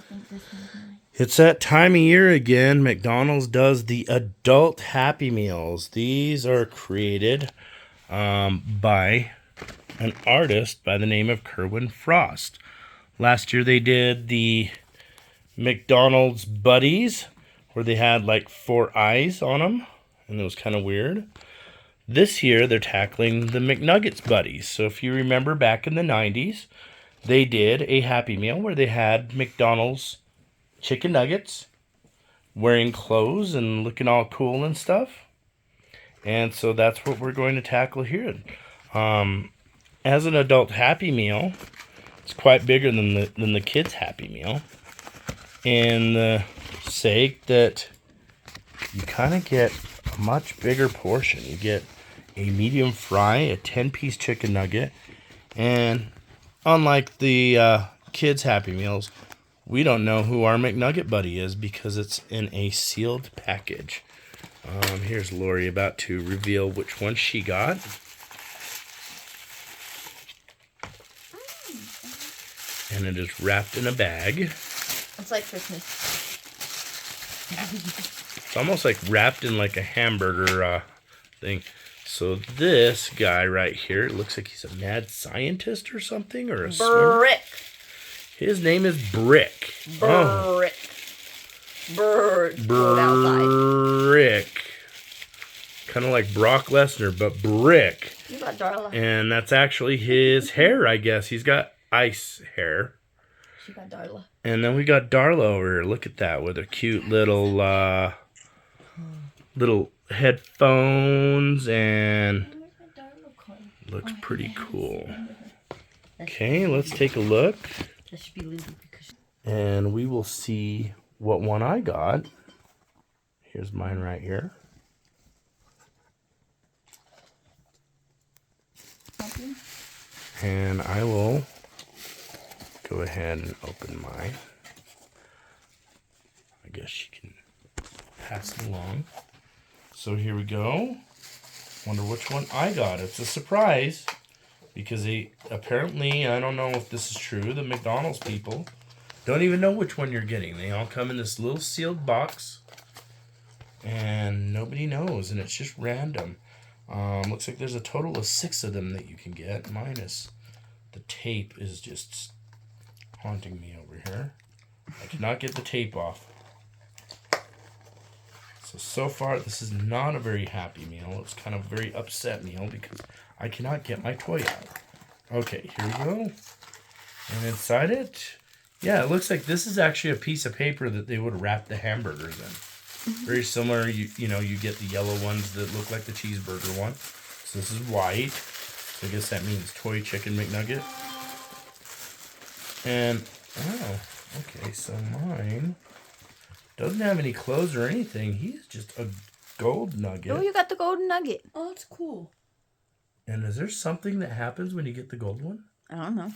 think this one's mine. It's that time of year again. McDonald's does the adult Happy Meals. These are created by an artist by the name of Kerwin Frost. Last year they did the McDonald's Buddies, where they had like 4 eyes on them, and it was kind of weird. This year they're tackling the McNuggets Buddies. So if you remember back in the 90s, they did a Happy Meal where they had McDonald's chicken nuggets, wearing clothes and looking all cool and stuff. And so that's what we're going to tackle here. As an adult Happy Meal, it's quite bigger than the kids' Happy Meal. In the sake that you kind of get a much bigger portion. You get a medium fry, a 10-piece chicken nugget, and unlike the kids' Happy Meals, we don't know who our McNugget Buddy is because it's in a sealed package. Here's Lori about to reveal which one she got. And it is wrapped in a bag. It's like Christmas. It's almost like wrapped in like a hamburger thing. So this guy right here, it looks like he's a mad scientist or something, or a swimmer. Brick. His name is Brick. Brick. Oh. Bird. Brick. Kind of like Brock Lesnar, but Brick. You got Darla. And that's actually his hair, I guess. He's got ice hair. She got Darla. And then we got Darla over here. Look at that with her cute little little headphones, and looks pretty cool. Okay, let's take a look. That should be Lindy because and we will see what one I got. Here's mine right here. And I will go ahead and open mine. I guess you can pass it along. So here we go. Wonder which one I got. It's a surprise because they apparently, I don't know if this is true, the McDonald's people don't even know which one you're getting. They all come in this little sealed box and nobody knows, and it's just random. Looks like there's a total of 6 of them that you can get. Minus the tape is just haunting me over here. I cannot get the tape off. So far, this is not a very happy meal. It's kind of a very upset meal because I cannot get my toy out. Okay, here we go. And inside it, yeah, it looks like this is actually a piece of paper that they would wrap the hamburgers in. Very similar, you know, you get the yellow ones that look like the cheeseburger one. So this is white. So I guess that means toy chicken McNugget. And, oh, okay, so mine doesn't have any clothes or anything. He's just a gold nugget. Oh, you got the golden nugget. Oh, that's cool. And is there something that happens when you get the gold one? I don't know.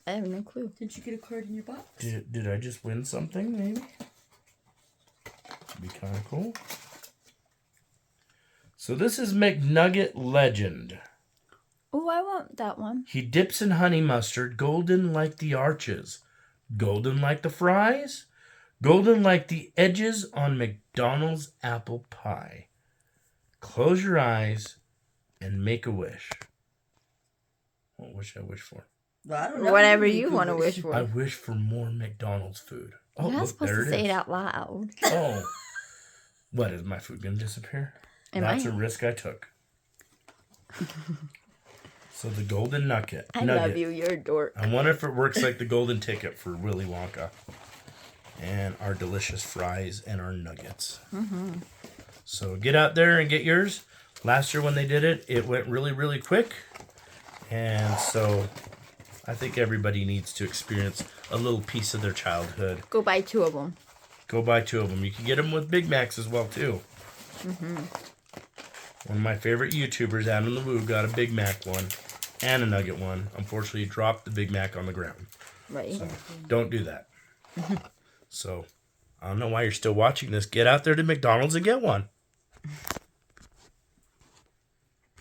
I have no clue. Did you get a card in your box? Did I just win something, maybe? That'd be kind of cool. So this is McNugget Legend. Oh, I want that one. He dips in honey mustard, golden like the arches. Golden like the fries, golden like the edges on McDonald's apple pie. Close your eyes and make a wish. What wish I wish for? Well, I don't know. Whatever you want to wish for. I wish for more McDonald's food. Oh, You're not look, supposed there to it say is. it out loud. Oh. What, is my food going to disappear? That's a risk I took. So the golden nugget. I love you. You're a dork. I wonder if it works like the golden ticket for Willy Wonka. And our delicious fries and our nuggets. Mm-hmm. So get out there and get yours. Last year when they did it, it went really, really quick. And so I think everybody needs to experience a little piece of their childhood. Go buy 2 of them. Go buy 2 of them. You can get them with Big Macs as well, too. Mm-hmm. One of my favorite YouTubers, Adam the Woo, got a Big Mac one and a nugget one. Unfortunately, he dropped the Big Mac on the ground. Right. So don't do that. So I don't know why you're still watching this. Get out there to McDonald's and get one.